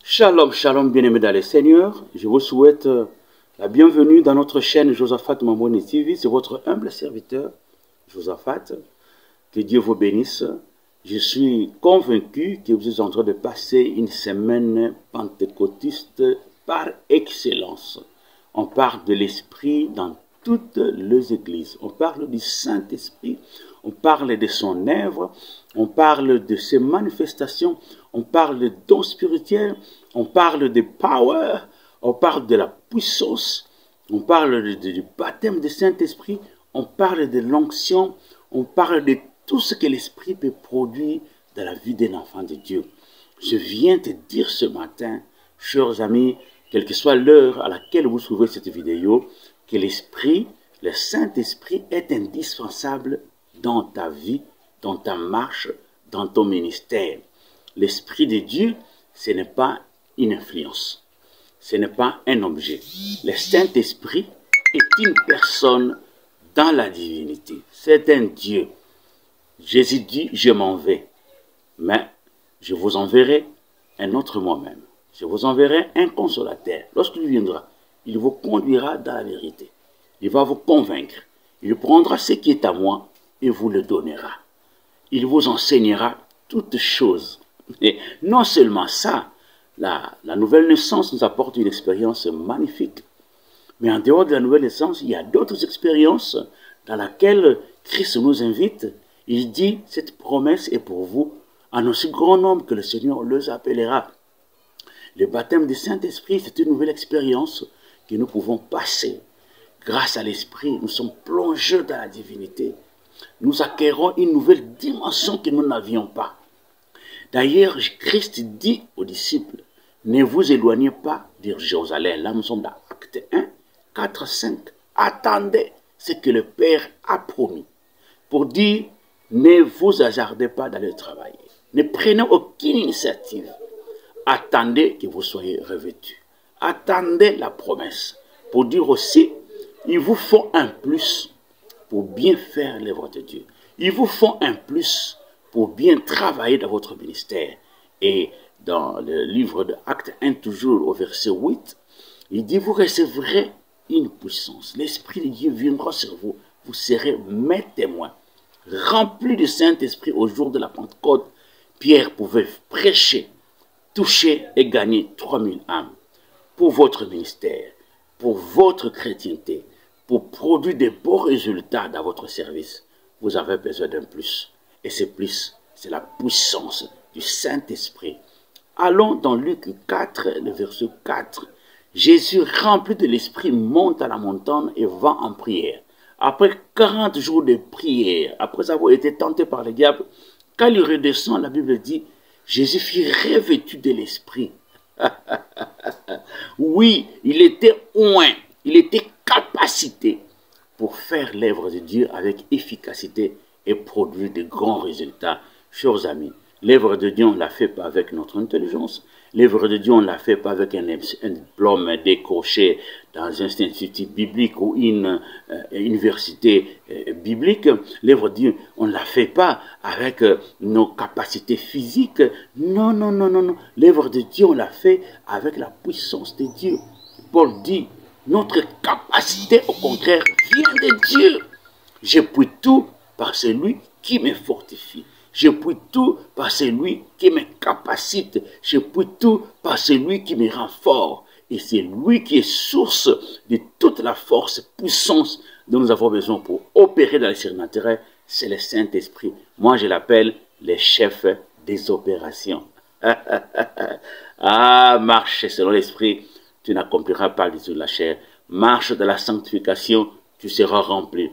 Shalom, shalom, bien-aimés dans le Seigneur. Je vous souhaite la bienvenue dans notre chaîne Josaphat Mamboni TV. C'est votre humble serviteur, Josaphat. Que Dieu vous bénisse. Je suis convaincu que vous êtes en train de passer une semaine pentecôtiste par excellence. On parle de l'Esprit dans toutes les églises. On parle du Saint-Esprit. On parle de son œuvre. On parle de ses manifestations. On parle de dons spirituels, on parle de power, on parle de la puissance, on parle du baptême du Saint-Esprit, on parle de l'onction, on parle de tout ce que l'Esprit peut produire dans la vie d'un enfant de Dieu. Je viens te dire ce matin, chers amis, quelle que soit l'heure à laquelle vous trouvez cette vidéo, que l'Esprit, le Saint-Esprit est indispensable dans ta vie, dans ta marche, dans ton ministère. L'Esprit de Dieu, ce n'est pas une influence. Ce n'est pas un objet. Le Saint-Esprit est une personne dans la divinité. C'est un Dieu. Jésus dit, je m'en vais, mais je vous enverrai un autre moi-même. Je vous enverrai un consolateur. Lorsqu'il viendra, il vous conduira dans la vérité. Il va vous convaincre. Il prendra ce qui est à moi et vous le donnera. Il vous enseignera toutes choses. Et non seulement ça, la nouvelle naissance nous apporte une expérience magnifique. Mais en dehors de la nouvelle naissance, il y a d'autres expériences dans lesquelles Christ nous invite. Il dit, cette promesse est pour vous, en aussi grand nombre que le Seigneur les appellera. Le baptême du Saint-Esprit, c'est une nouvelle expérience que nous pouvons passer. Grâce à l'Esprit, nous sommes plongés dans la divinité. Nous acquérons une nouvelle dimension que nous n'avions pas. D'ailleurs, Christ dit aux disciples, ne vous éloignez pas de Jérusalem. Là, nous sommes dans Acte 1, 4, 5. Attendez ce que le Père a promis. Pour dire, ne vous hasardez pas d'aller travailler. Ne prenez aucune initiative. Attendez que vous soyez revêtus. Attendez la promesse. Pour dire aussi, il vous faut un plus pour bien faire l'œuvre de Dieu. Il vous faut un plus pour bien travailler dans votre ministère. Et dans le livre de Acte 1, toujours au verset 8, il dit, vous recevrez une puissance. L'Esprit de Dieu viendra sur vous. Vous serez mes témoins. Remplis du Saint-Esprit au jour de la Pentecôte, Pierre pouvait prêcher, toucher et gagner 3000 âmes. Pour votre ministère, pour votre chrétienté, pour produire de beaux résultats dans votre service, vous avez besoin d'un plus. Et ce plus, c'est la puissance du Saint-Esprit. Allons dans Luc 4, le verset 4. Jésus, rempli de l'Esprit, monte à la montagne et va en prière. Après 40 jours de prière, après avoir été tenté par le diable, quand il redescend, la Bible dit, Jésus fut revêtu de l'Esprit. Oui, il était oint, il était capacité pour faire l'œuvre de Dieu avec efficacité et produire de grands résultats. Chers amis, l'œuvre de Dieu, on ne la fait pas avec notre intelligence. L'œuvre de Dieu, on ne la fait pas avec un diplôme décroché dans un institut biblique ou une université biblique. L'œuvre de Dieu, on ne la fait pas avec nos capacités physiques. Non, non, non, non, non. L'œuvre de Dieu, on la fait avec la puissance de Dieu. Paul dit, notre capacité, au contraire, vient de Dieu. Je puis tout par celui qui me fortifie. Je puis tout par celui qui me capacite. Je puis tout par celui qui me rend fort. Et c'est lui qui est source de toute la force, puissance dont nous avons besoin pour opérer dans les surnaturels. C'est le Saint-Esprit. Moi, je l'appelle le chef des opérations. Ah, marche selon l'Esprit, tu n'accompliras pas les œuvres de la chair. Marche dans la sanctification, tu seras rempli.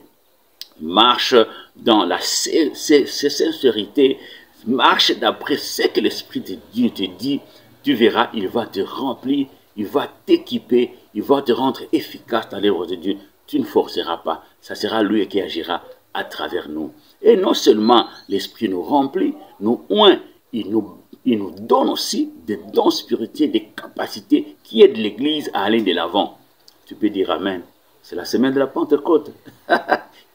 Marche dans la sincérité, marche d'après ce que l'Esprit de Dieu te dit, tu verras, il va te remplir, il va t'équiper, il va te rendre efficace dans l'œuvre de Dieu. Tu ne forceras pas, ça sera lui qui agira à travers nous. Et non seulement l'Esprit nous remplit, nous oint, il nous donne aussi des dons spirituels, des capacités qui aident l'Église à aller de l'avant. Tu peux dire Amen. C'est la semaine de la Pentecôte.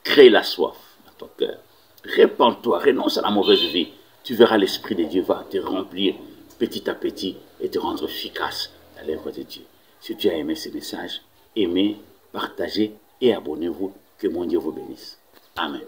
Crée la soif dans ton cœur. Répands-toi, renonce à la mauvaise vie. Tu verras l'Esprit de Dieu va te remplir petit à petit et te rendre efficace dans l'œuvre de Dieu. Si tu as aimé ce message, aimez, partagez et abonnez-vous. Que mon Dieu vous bénisse. Amen.